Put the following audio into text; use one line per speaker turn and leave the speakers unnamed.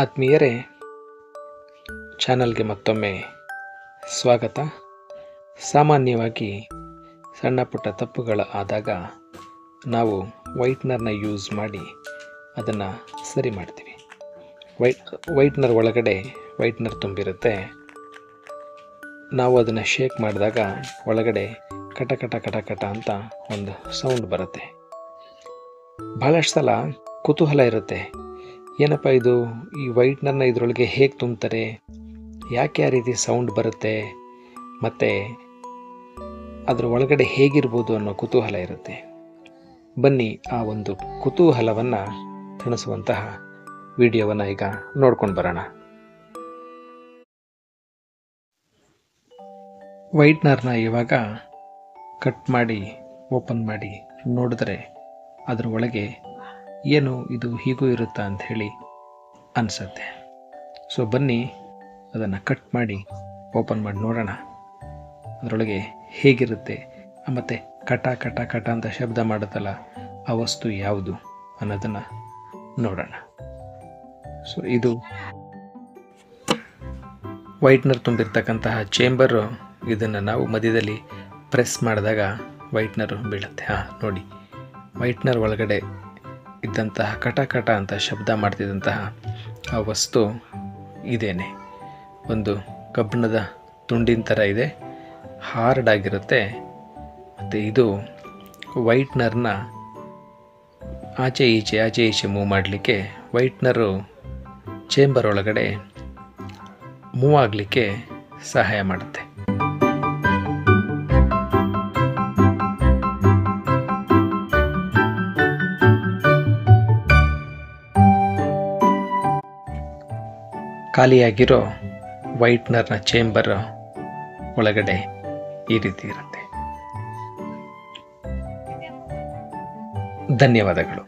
ಆತ್ಮೀಯರೇ, ಚಾನಲ್ಗೆ ಮತ್ತೊಮ್ಮೆ ಸ್ವಾಗತ. ಸಾಮಾನ್ಯವಾಗಿ ಸಣ್ಣ ಪುಟ್ಟ ತಪ್ಪುಗಳು ಆದಾಗ ನಾವು ವೈಟ್ನರ್ನ ಯೂಸ್ ಮಾಡಿ ಅದನ್ನು ಸರಿ ಮಾಡ್ತೀವಿ. ವೈಟ್ನರ್ ಒಳಗಡೆ ವೈಟ್ನರ್ ತುಂಬಿರುತ್ತೆ. ನಾವು ಅದನ್ನು ಶೇಕ್ ಮಾಡಿದಾಗ ಒಳಗಡೆ ಕಟ ಕಟ ಕಟ ಕಟ ಅಂತ ಒಂದು ಸೌಂಡ್ ಬರುತ್ತೆ. ಭಾಳಷ್ಟು ಸಲ ಕುತೂಹಲ ಇರುತ್ತೆ, ಏನಪ್ಪ ಇದು, ಈ ವೈಟ್ನರ್ನ ಇದರೊಳಗೆ ಹೇಗೆ ತುಂಬ್ತಾರೆ, ಯಾಕೆ ಆ ರೀತಿ ಸೌಂಡ್ ಬರುತ್ತೆ, ಮತ್ತು ಅದರ ಒಳಗಡೆ ಹೇಗಿರ್ಬೋದು ಅನ್ನೋ ಕುತೂಹಲ ಇರುತ್ತೆ. ಬನ್ನಿ ಆ ಒಂದು ಕುತೂಹಲವನ್ನು ತಣಿಸುವಂತಹ ವಿಡಿಯೋವನ್ನು ಈಗ ನೋಡ್ಕೊಂಡು ಬರೋಣ. ವೈಟ್ನರ್ನ ಇವಾಗ ಕಟ್ ಮಾಡಿ ಓಪನ್ ಮಾಡಿ ನೋಡಿದ್ರೆ ಅದರ ಒಳಗೆ ಏನು ಇದು ಹೀಗೂ ಇರುತ್ತಾ ಅಂಥೇಳಿ ಅನಿಸುತ್ತೆ. ಸೊ ಬನ್ನಿ ಅದನ್ನು ಕಟ್ ಮಾಡಿ ಓಪನ್ ಮಾಡಿ ನೋಡೋಣ ಅದರೊಳಗೆ ಹೇಗಿರುತ್ತೆ, ಮತ್ತು ಕಟ ಕಟ ಕಟ ಅಂತ ಶಬ್ದ ಮಾಡುತ್ತಲ್ಲ ಆ ವಸ್ತು ಯಾವುದು ಅನ್ನೋದನ್ನು ನೋಡೋಣ. ಸೊ ಇದು ವೈಟ್ನರ್ ತುಂಬಿರ್ತಕ್ಕಂತಹ ಚೇಂಬರು. ಇದನ್ನು ನಾವು ಮಧ್ಯದಲ್ಲಿ ಪ್ರೆಸ್ ಮಾಡಿದಾಗ ವೈಟ್ನರು ಬೀಳುತ್ತೆ. ನೋಡಿ, ವೈಟ್ನರ್ ಒಳಗಡೆ ಇದ್ದಂತಹ ಕಟ ಕಟ ಅಂತ ಶಬ್ದ ಮಾಡ್ತಿದ್ದಂತಹ ಆ ವಸ್ತು ಇದೇನೆ. ಒಂದು ಕಬ್ಬಿಣದ ತುಂಡಿನ ಥರ ಇದೆ, ಹಾರ್ಡ್ ಆಗಿರುತ್ತೆ. ಮತ್ತು ಇದು ವೈಟ್ನರ್ನ ಆಚೆ ಈಚೆ ಮೂವ್ ಮಾಡಲಿಕ್ಕೆ, ವೈಟ್ನರು ಚೇಂಬರ್ ಒಳಗಡೆ ಮೂವ್ ಆಗಲಿಕ್ಕೆ ಸಹಾಯ ಮಾಡುತ್ತೆ. ಖಾಲಿಯಾಗಿರೋ ವೈಟ್ನರ್ನ ಚೇಂಬರ್ ಒಳಗಡೆ ಈ ರೀತಿ ಇರುತ್ತೆ. ಧನ್ಯವಾದಗಳು.